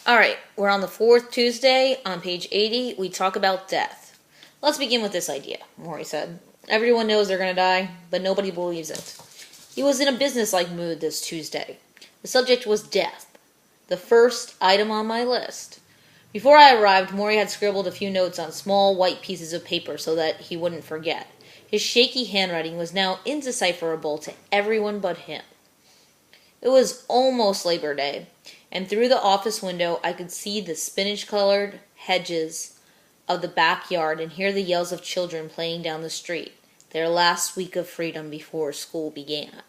Alright, we're on the fourth Tuesday. On page 80, we talk about death. Let's begin with this idea, Maury said. Everyone knows they're going to die, but nobody believes it. He was in a businesslike mood this Tuesday. The subject was death, the first item on my list. Before I arrived, Maury had scribbled a few notes on small white pieces of paper so that he wouldn't forget. His shaky handwriting was now indecipherable to everyone but him. It was almost Labor Day, and through the office window I could see the spinach-colored hedges of the backyard and hear the yells of children playing down the street, their last week of freedom before school began.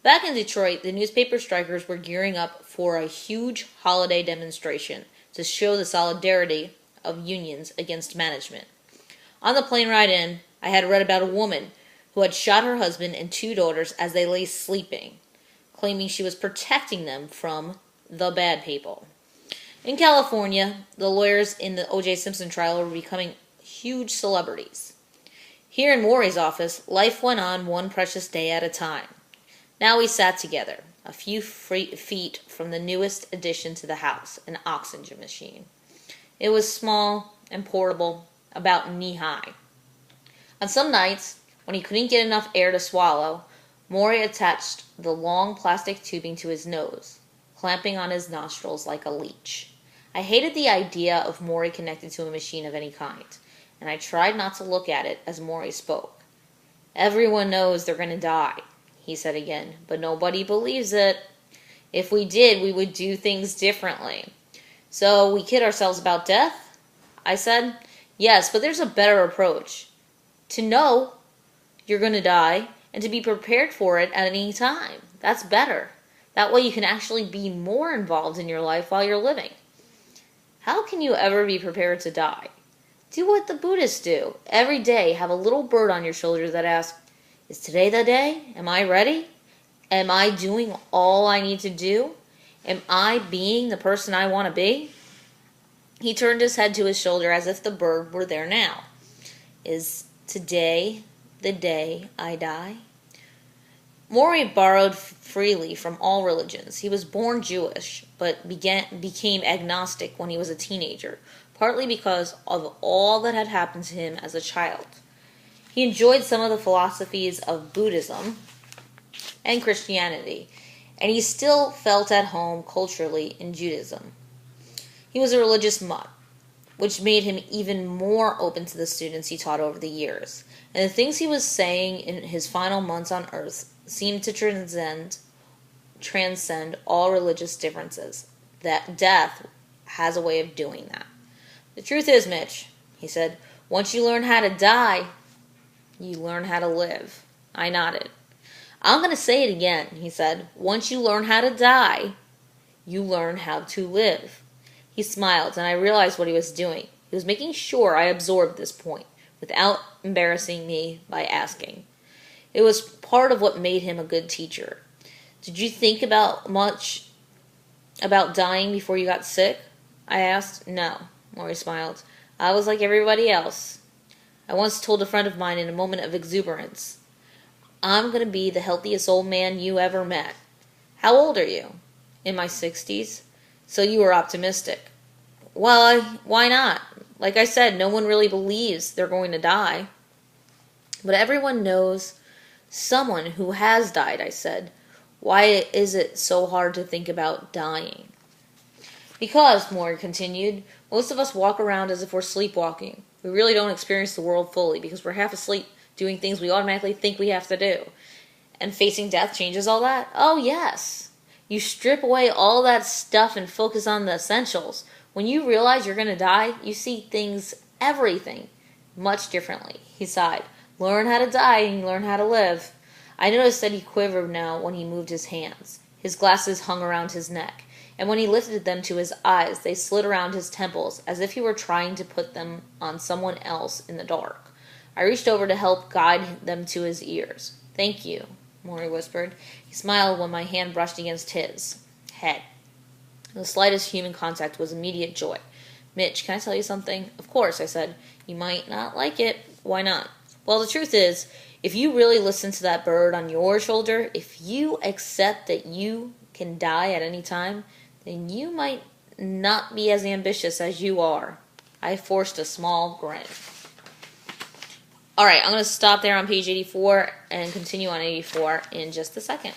Back in Detroit, the newspaper strikers were gearing up for a huge holiday demonstration to show the solidarity of unions against management. On the plane ride in, I had read about a woman who had shot her husband and two daughters as they lay sleeping, claiming she was protecting them from the bad people. In California, the lawyers in the O.J. Simpson trial were becoming huge celebrities. Here in Maury's office, life went on one precious day at a time. Now we sat together, a few feet from the newest addition to the house, an oxygen machine. It was small and portable, about knee-high. On some nights, when he couldn't get enough air to swallow, Maury attached the long plastic tubing to his nose, clamping on his nostrils like a leech. I hated the idea of Maury connected to a machine of any kind, and I tried not to look at it as Maury spoke. Everyone knows they're going to die, he said again, but nobody believes it. If we did, we would do things differently. So we kid ourselves about death? I said. Yes, but there's a better approach. To know you're going to die and to be prepared for it at any time. That's better. That way you can actually be more involved in your life while you're living. How can you ever be prepared to die? Do what the Buddhists do. Every day have a little bird on your shoulder that asks, is today the day? Am I ready? Am I doing all I need to do? Am I being the person I want to be? He turned his head to his shoulder as if the bird were there now. Is today the day I die? Maury borrowed freely from all religions. He was born Jewish, but became agnostic when he was a teenager, partly because of all that had happened to him as a child. He enjoyed some of the philosophies of Buddhism and Christianity, and he still felt at home culturally in Judaism. He was a religious mutt, which made him even more open to the students he taught over the years, and the things he was saying in his final months on earth seemed to transcend all religious differences. That death has a way of doing that. The truth is, Mitch, he said, once you learn how to die, you learn how to live. I nodded. I'm going to say it again, he said. Once you learn how to die, you learn how to live. He smiled, and I realized what he was doing. He was making sure I absorbed this point, without embarrassing me by asking. It was part of what made him a good teacher. Did you think much about dying before you got sick? I asked. No, Maury smiled. I was like everybody else. I once told a friend of mine in a moment of exuberance, I'm going to be the healthiest old man you ever met. How old are you? In my 60s. So you were optimistic. Well, why not? Like I said, no one really believes they're going to die. But everyone knows someone who has died, I said. Why is it so hard to think about dying? Because, Maury continued, most of us walk around as if we're sleepwalking. We really don't experience the world fully because we're half asleep doing things we automatically think we have to do. And facing death changes all that? Oh, yes. You strip away all that stuff and focus on the essentials. When you realize you're going to die, you see things, everything, much differently. He sighed. Learn how to die and you learn how to live. I noticed that he quivered now when he moved his hands. His glasses hung around his neck, and when he lifted them to his eyes, they slid around his temples as if he were trying to put them on someone else in the dark. I reached over to help guide them to his ears. Thank you, Maury whispered. He smiled when my hand brushed against his head. The slightest human contact was immediate joy. Mitch, can I tell you something? Of course, I said. You might not like it. Why not? Well, the truth is, if you really listen to that bird on your shoulder, if you accept that you can die at any time, then you might not be as ambitious as you are. I forced a small grin. Alright, I'm going to stop there on page 84 and continue on 84 in just a second.